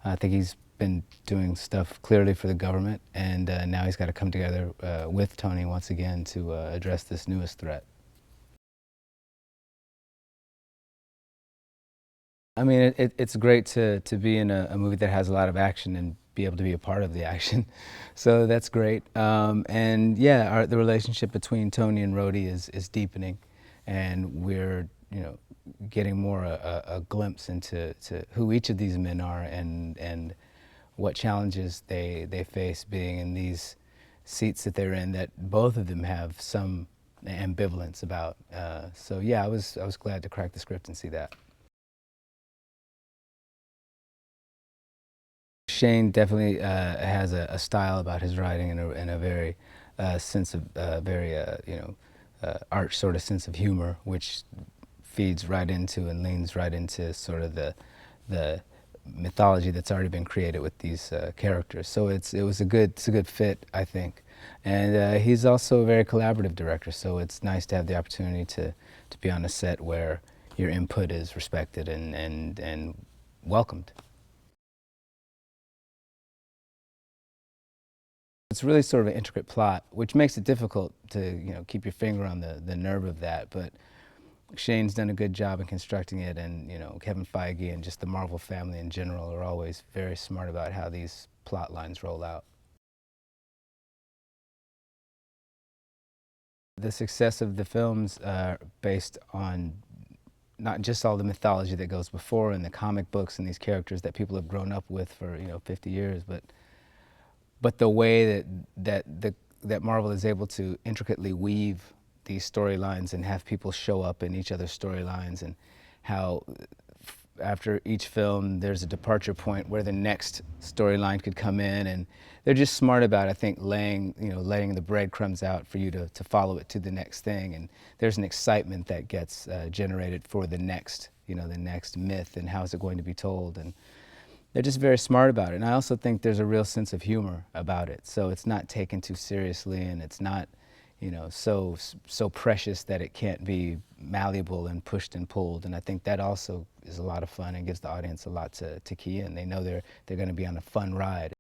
I think he's been doing stuff clearly for the government, and now he's got to come together with Tony once again to address this newest threat. I mean, it's great to be in a movie that has a lot of action and be able to be a part of the action. So that's great. And yeah, the relationship between Tony and Rhodey is deepening, and we're, you know, getting more a glimpse into who each of these men are and what challenges they face being in these seats that they're in that both of them have some ambivalence about. So yeah, I was glad to crack the script and see that. Shane definitely has a style about his writing and a very sense of very you know, art sort of sense of humor, which feeds right into and leans right into sort of the mythology that's already been created with these characters. So it's a good fit, I think. And he's also a very collaborative director, so it's nice to have the opportunity to be on a set where your input is respected and welcomed. It's really sort of an intricate plot, which makes it difficult to, you know, keep your finger on the nerve of that. But Shane's done a good job in constructing it, and, you know, Kevin Feige and just the Marvel family in general are always very smart about how these plot lines roll out. The success of the films are based on not just all the mythology that goes before and the comic books and these characters that people have grown up with for, you know, 50 years, but the way that Marvel is able to intricately weave these storylines and have people show up in each other's storylines, and how after each film there's a departure point where the next storyline could come in, and they're just smart about, I think, laying the breadcrumbs out for you to follow it to the next thing, and there's an excitement that gets generated for the next, you know, the next myth and how is it going to be told. And they're just very smart about it. And I also think there's a real sense of humor about it. So it's not taken too seriously, and it's not, you know, so precious that it can't be malleable and pushed and pulled. And I think that also is a lot of fun and gives the audience a lot to key in. They know they're going to be on a fun ride.